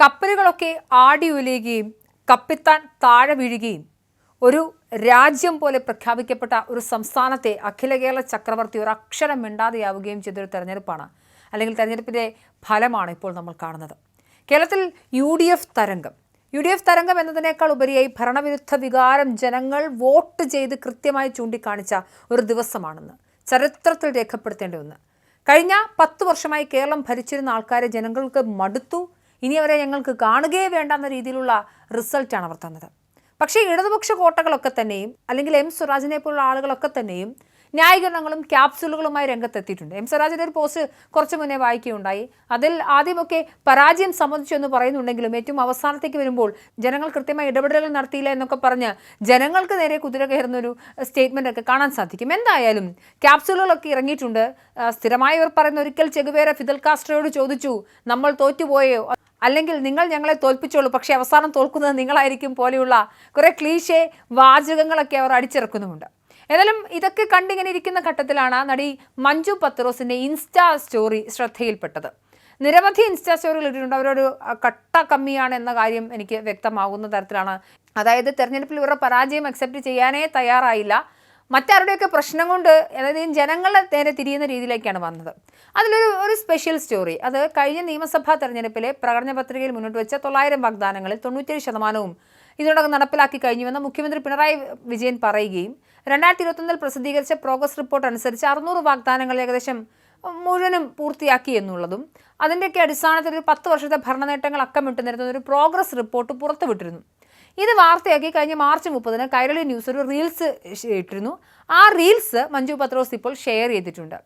കപ്പലുകളൊക്കെ ആടി ഉലയുകയും കപ്പിത്താൻ താഴെ വീഴുകയും ഒരു രാജ്യം പോലെ പ്രഖ്യാപിക്കപ്പെട്ട ഒരു സംസ്ഥാനത്തെ അഖില കേരള ചക്രവർത്തി ഒരു അക്ഷരം മിണ്ടാതെയാവുകയും ചെയ്തൊരു തെരഞ്ഞെടുപ്പാണ്, അല്ലെങ്കിൽ തെരഞ്ഞെടുപ്പിൻ്റെ ഫലമാണ് ഇപ്പോൾ നമ്മൾ കാണുന്നത്. കേരളത്തിൽ യു ഡി എഫ് തരംഗം എന്നതിനേക്കാൾ ഉപരിയായി ഭരണവിരുദ്ധ വികാരം ജനങ്ങൾ വോട്ട് ചെയ്ത് കൃത്യമായി ചൂണ്ടിക്കാണിച്ച ഒരു ദിവസമാണെന്ന് ചരിത്രത്തിൽ രേഖപ്പെടുത്തേണ്ട ഒന്ന്. കഴിഞ്ഞ 10 വർഷമായി കേരളം ഭരിച്ചിരുന്ന ആൾക്കാരെ ജനങ്ങൾക്ക് മടുത്തു, ഇനി അവരെ ഞങ്ങൾക്ക് കാണുകയേ വേണ്ട എന്ന രീതിയിലുള്ള റിസൾട്ടാണ് അവർ തന്നത്. പക്ഷേ ഇടതുപക്ഷ കോട്ടകളൊക്കെ തന്നെയും, അല്ലെങ്കിൽ എം സ്വരാജിനെ പോലുള്ള ആളുകളൊക്കെ തന്നെയും ന്യായീകരണങ്ങളും ക്യാപ്സുലുകളുമായി രംഗത്തെത്തിയിട്ടുണ്ട്. എം സ്വരാജിൻ്റെ ഒരു പോസ്റ്റ് കുറച്ച് മുന്നേ വായിക്കുകയുണ്ടായി. അതിൽ ആദ്യമൊക്കെ പരാജയം സംബന്ധിച്ചു എന്ന് പറയുന്നുണ്ടെങ്കിലും ഏറ്റവും അവസാനത്തേക്ക് വരുമ്പോൾ ജനങ്ങൾ കൃത്യമായി ഇടപെടലുകൾ നടത്തിയില്ല എന്നൊക്കെ പറഞ്ഞ് ജനങ്ങൾക്ക് നേരെ കുതിര കയറുന്നൊരു സ്റ്റേറ്റ്മെൻ്റ് ഒക്കെ കാണാൻ സാധിക്കും. എന്തായാലും ക്യാപ്സുലുകളൊക്കെ ഇറങ്ങിയിട്ടുണ്ട്. സ്ഥിരമായി ഇവർ പറയുന്ന ഒരിക്കൽ ചെഗുവേര ഫിദൽ കാസ്ട്രോയോട് ചോദിച്ചു, നമ്മൾ തോറ്റുപോയോ, അല്ലെങ്കിൽ നിങ്ങൾ ഞങ്ങളെ തോൽപ്പിച്ചോളൂ, പക്ഷേ അവസാനം തോൽക്കുന്നത് നിങ്ങളായിരിക്കും പോലെയുള്ള കുറേ ക്ലീഷേ വാചകങ്ങളൊക്കെ അവർ അടിച്ചിറക്കുന്നുമുണ്ട്. ഏതായാലും ഇതൊക്കെ കണ്ടിങ്ങനെ ഇരിക്കുന്ന ഘട്ടത്തിലാണ് നടി മഞ്ജു പത്രോസിൻ്റെ ഇൻസ്റ്റാ സ്റ്റോറി ശ്രദ്ധയിൽപ്പെട്ടത്. നിരവധി ഇൻസ്റ്റാ സ്റ്റോറികൾ ഇട്ടിട്ടുണ്ട്. അവരൊരു കട്ട കമ്മിയാണ് എന്ന കാര്യം എനിക്ക് വ്യക്തമാകുന്ന തരത്തിലാണ്. അതായത് തെരഞ്ഞെടുപ്പിൽ ഇവരുടെ പരാജയം അക്സെപ്റ്റ് ചെയ്യാനേ തയ്യാറായില്ല, മറ്റാരുടെയൊക്കെ പ്രശ്നം കൊണ്ട്, അതായത് ജനങ്ങളെ നേരെ തിരിയുന്ന രീതിയിലേക്കാണ് വന്നത്. അതിലൊരു സ്പെഷ്യൽ സ്റ്റോറി, അത് കഴിഞ്ഞ നിയമസഭാ തെരഞ്ഞെടുപ്പിലെ പ്രകടന പത്രികയിൽ മുന്നോട്ട് വെച്ച 900 വാഗ്ദാനങ്ങളിൽ 97% ഇതിനോടകം നടപ്പിലാക്കി കഴിഞ്ഞുവെന്ന് മുഖ്യമന്ത്രി പിണറായി വിജയൻ പറയുകയും 2021 പ്രസിദ്ധീകരിച്ച പ്രോഗ്രസ് റിപ്പോർട്ട് അനുസരിച്ച് 600 വാഗ്ദാനങ്ങൾ ഏകദേശം മുഴുവനും പൂർത്തിയാക്കി എന്നുള്ളതും, അതിൻ്റെയൊക്കെ അടിസ്ഥാനത്തിൽ ഒരു 10 വർഷത്തെ ഭരണ നേട്ടങ്ങൾ അക്കമിട്ട് നിരത്തുന്ന ഒരു പ്രോഗ്രസ് റിപ്പോർട്ട് പുറത്തുവിട്ടിരുന്നു. ഇത് വാർത്തയാക്കി കഴിഞ്ഞ മാർച്ച് 30 കൈരളി ന്യൂസ് ഒരു റീൽസ് ഇട്ടിരുന്നു. ആ റീൽസ് മഞ്ജു പത്രോസ് ഇപ്പോൾ ഷെയർ ചെയ്തിട്ടുണ്ട്.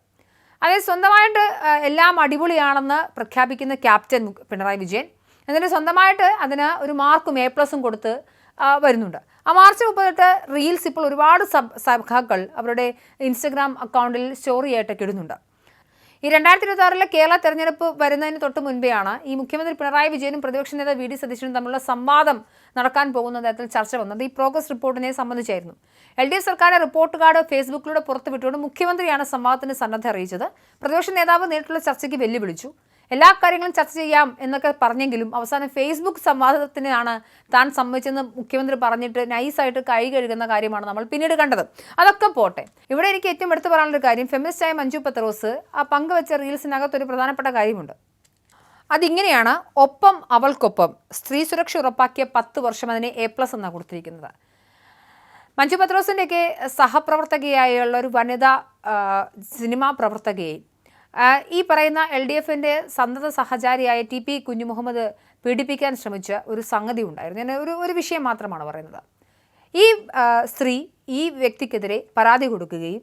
അതായത് സ്വന്തമായിട്ട് എല്ലാം അടിപൊളിയാണെന്ന് പ്രഖ്യാപിക്കുന്ന ക്യാപ്റ്റൻ പിണറായി വിജയൻ, എന്നിട്ട് സ്വന്തമായിട്ട് അതിന് ഒരു മാർക്കും A+ കൊടുത്ത് വരുന്നുണ്ട്. ആ മാർച്ച് 30 റീൽസ് ഇപ്പോൾ ഒരുപാട് സഖാക്കൾ അവരുടെ ഇൻസ്റ്റഗ്രാം അക്കൗണ്ടിൽ സ്റ്റോറി ആയിട്ടൊക്കെ ഇടുന്നുണ്ട്. ഈ 2026 കേരള തെരഞ്ഞെടുപ്പ് വരുന്നതിന് തൊട്ട് മുൻപെയാണ് ഈ മുഖ്യമന്ത്രി പിണറായി വിജയനും പ്രതിപക്ഷ നേതാവ് VD സതീശനും തമ്മിലുള്ള സംവാദം നടക്കാൻ പോകുന്ന തരത്തിൽ ചർച്ച വന്നത് ഈ പ്രോഗ്രസ് റിപ്പോർട്ടിനെ സംബന്ധിച്ചായിരുന്നു. LDF സർക്കാരിന്റെ റിപ്പോർട്ട് കാർഡ് ഫേസ്ബുക്കിലൂടെ പുറത്തുവിട്ടുകൊണ്ട് മുഖ്യമന്ത്രിയാണ് സംവാദത്തിന് സന്നദ്ധ അറിയിച്ചത്. പ്രതിപക്ഷ നേതാവ് നേരിട്ടുള്ള ചർച്ചയ്ക്ക് വെല്ലുവിളിച്ചു. എല്ലാ കാര്യങ്ങളും ചർച്ച ചെയ്യാം എന്നൊക്കെ പറഞ്ഞെങ്കിലും അവസാനം ഫേസ്ബുക്ക് സംവാദത്തിനാണ് താൻ സമ്മതിച്ചെന്ന് മുഖ്യമന്ത്രി പറഞ്ഞിട്ട് നൈസായിട്ട് കൈ കഴുകുന്ന കാര്യമാണ് നമ്മൾ പിന്നീട് കണ്ടത്. അതൊക്കെ പോട്ടെ, ഇവിടെ എനിക്ക് ഏറ്റവും എടുത്തു പറയാനുള്ളൊരു കാര്യം, ഫെമിനിസ്റ്റായ മഞ്ജു പത്രോസ് ആ പങ്കുവെച്ച റീൽസിനകത്തൊരു പ്രധാനപ്പെട്ട കാര്യമുണ്ട്. അതിങ്ങനെയാണ്: ഒപ്പം അവൾക്കൊപ്പം സ്ത്രീ സുരക്ഷ ഉറപ്പാക്കിയ 10 വർഷം, അതിന് A+ എന്നാണ് കൊടുത്തിരിക്കുന്നത്. മഞ്ജു പത്രോസിൻ്റെയൊക്കെ സഹപ്രവർത്തകയായുള്ള ഒരു വനിതാ സിനിമാ പ്രവർത്തകയെ ഈ പറയുന്ന LDFൻ്റെ സന്നദ്ധ സഹചാരിയായ TP കുഞ്ഞുമുഹമ്മദ് പീഡിപ്പിക്കാൻ ശ്രമിച്ച ഒരു സംഗതി ഉണ്ടായിരുന്നു. ഞാൻ ഒരു വിഷയം മാത്രമാണ് പറയുന്നത്. ഈ സ്ത്രീ ഈ വ്യക്തിക്കെതിരെ പരാതി കൊടുക്കുകയും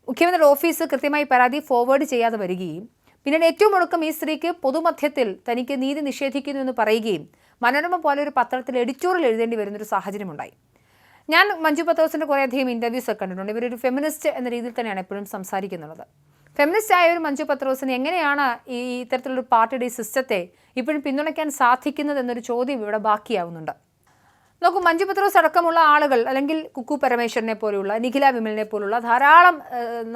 മുഖ്യമന്ത്രിയുടെ ഓഫീസ് കൃത്യമായി പരാതി ഫോർവേഡ് ചെയ്യാതെ വരികയും പിന്നീട് ഏറ്റവും ഒടുക്കം ഈ സ്ത്രീക്ക് പൊതുമധ്യത്തിൽ തനിക്ക് നീതി നിഷേധിക്കുന്നു എന്ന് പറയുകയും മനോരമ പോലെ ഒരു പത്രത്തിൽ എഡിറ്റോറിയൽ എഴുതേണ്ടി വരുന്നൊരു സാഹചര്യമുണ്ടായി. ഞാൻ മഞ്ജു പത്രോസിൻ്റെ കുറേയധികം ഇൻ്റർവ്യൂസ് ഒക്കെ കണ്ടിട്ടുണ്ട്. ഇവരൊരു ഫെമിനിസ്റ്റ് എന്ന രീതിയിൽ തന്നെയാണ് എപ്പോഴും സംസാരിക്കുന്നത്. ഫെമിനിസ്റ്റ് ആയ ഒരു മഞ്ജു പത്രോസിന് എങ്ങനെയാണ് ഈ ഇത്തരത്തിലൊരു പാർട്ടിയുടെ ഈ സിസ്റ്റത്തെ ഇപ്പോഴും പിന്തുണയ്ക്കാൻ സാധിക്കുന്നത് എന്നൊരു ചോദ്യം ഇവിടെ ബാക്കിയാവുന്നുണ്ട്. നോക്കൂ, മഞ്ജു പത്രോസ് അടക്കമുള്ള ആളുകൾ, അല്ലെങ്കിൽ കുക്കു പരമേശ്വരനെ പോലെയുള്ള, നിഖില വിമലിനെ പോലുള്ള ധാരാളം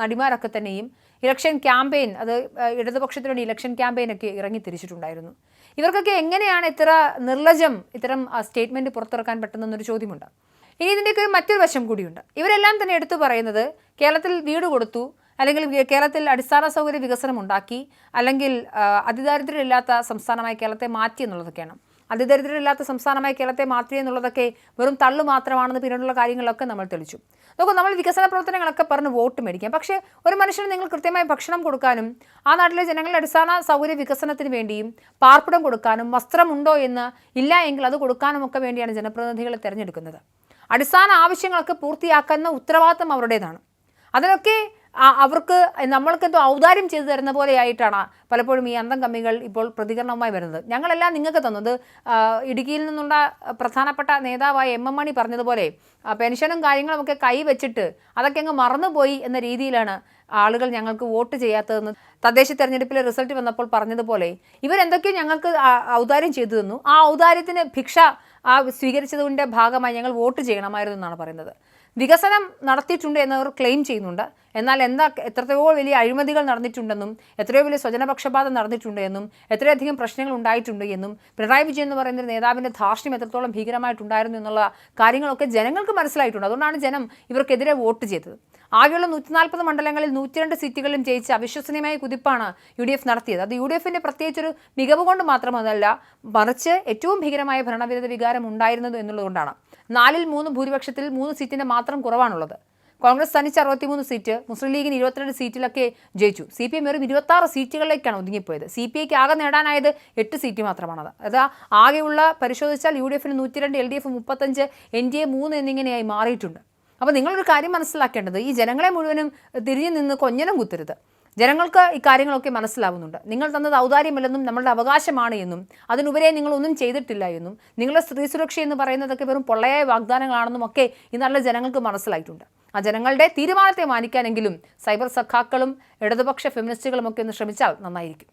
നടിമാരൊക്കെ തന്നെയും ഇലക്ഷൻ ക്യാമ്പയിൻ, അത് ഇടതുപക്ഷത്തിന് വേണ്ടി ഇലക്ഷൻ ക്യാമ്പയിനൊക്കെ ഇറങ്ങി തിരിച്ചിട്ടുണ്ടായിരുന്നു. ഇവർക്കൊക്കെ എങ്ങനെയാണ് ഇത്ര നിർലജ്ജം ഇത്തരം സ്റ്റേറ്റ്മെൻറ്റ് പുറത്തിറക്കാൻ പറ്റുന്നൊരു ചോദ്യമുണ്ട്. ഇനി ഇതിൻ്റെയൊക്കെ മറ്റൊരു വശം കൂടിയുണ്ട്. ഇവരെല്ലാം തന്നെ എടുത്തു പറയുന്നത് കേരളത്തിൽ വീട് കൊടുത്തു, അല്ലെങ്കിൽ കേരളത്തിൽ അടിസ്ഥാന സൗകര്യ വികസനം ഉണ്ടാക്കി, അല്ലെങ്കിൽ അതിദാരിദ്ര്യമില്ലാത്ത സംസ്ഥാനമായി കേരളത്തെ മാറ്റി എന്നുള്ളതൊക്കെയാണ്. അതിദരിദ്രമില്ലാത്ത സംസ്ഥാനമായി കേരളത്തെ മാറ്റി എന്നുള്ളതൊക്കെ വെറും തള്ളു മാത്രമാണെന്ന് പിന്നീടുള്ള കാര്യങ്ങളൊക്കെ നമ്മൾ തെളിച്ചു. നോക്കൂ, നമ്മൾ വികസന പ്രവർത്തനങ്ങളൊക്കെ പറഞ്ഞ് വോട്ട് മേടിക്കാം, പക്ഷേ ഒരു മനുഷ്യന് നിങ്ങൾ കൃത്യമായി ഭക്ഷണം കൊടുക്കാനും ആ നാട്ടിലെ ജനങ്ങളുടെ അടിസ്ഥാന സൗകര്യ വികസനത്തിന് വേണ്ടിയും പാർപ്പിടം കൊടുക്കാനും വസ്ത്രമുണ്ടോ എന്ന് ഇല്ല എങ്കിൽ അത് കൊടുക്കാനും ഒക്കെ വേണ്ടിയാണ് ജനപ്രതിനിധികളെ തിരഞ്ഞെടുക്കുന്നത്. അടിസ്ഥാന ആവശ്യങ്ങളൊക്കെ പൂർത്തിയാക്കുന്ന ഉത്തരവാദിത്തം അവരുടേതാണ്. അതിനൊക്കെ അവർക്ക് നമ്മൾക്കെന്തോ ഔദാര്യം ചെയ്തു തരുന്ന പോലെയായിട്ടാണ് പലപ്പോഴും ഈ അന്തം കമ്മികൾ ഇപ്പോൾ പ്രതികരണവുമായി വരുന്നത്. ഞങ്ങളെല്ലാം നിങ്ങൾക്ക് തന്നത്, ഇടുക്കിയിൽ നിന്നുള്ള പ്രധാനപ്പെട്ട നേതാവായ MM മണി പറഞ്ഞതുപോലെ പെൻഷനും കാര്യങ്ങളുമൊക്കെ കൈവച്ചിട്ട് അതൊക്കെ അങ്ങ് മറന്നുപോയി എന്ന രീതിയിലാണ് ആളുകൾ ഞങ്ങൾക്ക് വോട്ട് ചെയ്യാത്തതെന്ന് തദ്ദേശ തെരഞ്ഞെടുപ്പിലെ റിസൾട്ട് വന്നപ്പോൾ പറഞ്ഞതുപോലെ ഇവരെന്തൊക്കെയോ ഞങ്ങൾക്ക് ഔദാര്യം ചെയ്തു തന്നു, ആ ഔദാര്യത്തിന് ഭിക്ഷ സ്വീകരിച്ചതിൻ്റെ ഭാഗമായി ഞങ്ങൾ വോട്ട് ചെയ്യണമായിരുന്നു എന്നാണ് പറയുന്നത്. വികസനം നടത്തിയിട്ടുണ്ട് എന്നവർ ക്ലെയിം ചെയ്യുന്നുണ്ട്. എന്നാൽ എത്രയോ വലിയ അഴിമതികൾ നടന്നിട്ടുണ്ടെന്നും എത്രയോ വലിയ സ്വജനപക്ഷപാതം നടന്നിട്ടുണ്ട് എന്നും എത്രയധികം പ്രശ്നങ്ങൾ ഉണ്ടായിട്ടുണ്ട് എന്നും പിണറായി വിജയൻ എന്ന് പറയുന്ന നേതാവിൻ്റെ ധാർഷ്ട്യം എത്രത്തോളം ഭീകരമായിട്ടുണ്ടായിരുന്നു എന്നുള്ള കാര്യങ്ങളൊക്കെ ജനങ്ങൾക്ക് മനസ്സിലായിട്ടുണ്ട്. അതുകൊണ്ടാണ് ജനം ഇവർക്കെതിരെ വോട്ട് ചെയ്തത്. ആകെയുള്ള 140 മണ്ഡലങ്ങളിൽ 102 സീറ്റുകളിലും ജയിച്ച് അവിശ്വസനീയമായ കുതിപ്പാണ് UDF നടത്തിയത്. അത് UDFന്റെ പ്രത്യേകിച്ചൊരു മികവ് കൊണ്ട് മാത്രമല്ല, മറിച്ച് ഏറ്റവും ഭീകരമായ ഭരണവിരുദ്ധ വികാരം ഉണ്ടായിരുന്നത് എന്നുള്ളതുകൊണ്ടാണ്. 4-ൽ 3 ഭൂരിപക്ഷത്തിൽ 3 സീറ്റിൻ്റെ മാത്രം കുറവാണുള്ളത്. കോൺഗ്രസ് തനിച്ച് 63 സീറ്റ്, മുസ്ലിം ലീഗിന് 22 സീറ്റിലൊക്കെ ജയിച്ചു. CPM വെറും 26 സീറ്റുകളിലേക്കാണ് ഒതുങ്ങിപ്പോയത്. CPIക്ക് ആകെ നേടാനായത് 8 സീറ്റ് മാത്രമാണത്. അത് ആകെയുള്ള പരിശോധിച്ചാൽ UDFന് 102, LDF 35, NDA 3 എന്നിങ്ങനെയായി മാറിയിട്ടുണ്ട്. അപ്പോൾ നിങ്ങളൊരു കാര്യം മനസ്സിലാക്കേണ്ടത്, ഈ ജനങ്ങളെ മുഴുവനും തിരിഞ്ഞു നിന്ന് കൊഞ്ഞനം കുത്തരുത്. ജനങ്ങൾക്ക് ഈ കാര്യങ്ങളൊക്കെ മനസ്സിലാവുന്നുണ്ട്. നിങ്ങൾ തന്നത് ഔദാര്യമല്ലെന്നും നമ്മളുടെ അവകാശമാണ് എന്നും അതിനുപരി നിങ്ങളൊന്നും ചെയ്തിട്ടില്ല എന്നും നിങ്ങളുടെ സ്ത്രീ സുരക്ഷ എന്ന് പറയുന്നതൊക്കെ വെറും പൊള്ളയായ വാഗ്ദാനങ്ങളാണെന്നും ഒക്കെ ഈ നല്ല ജനങ്ങൾക്ക് മനസ്സിലായിട്ടുണ്ട്. ആ ജനങ്ങളുടെ തീരുമാനത്തെ മാനിക്കാനെങ്കിലും സൈബർ സഖാക്കളും ഇടതുപക്ഷ ഫെമിനിസ്റ്റുകളും ഒക്കെ ഒന്ന് ശ്രമിച്ചാൽ നന്നായിരിക്കും.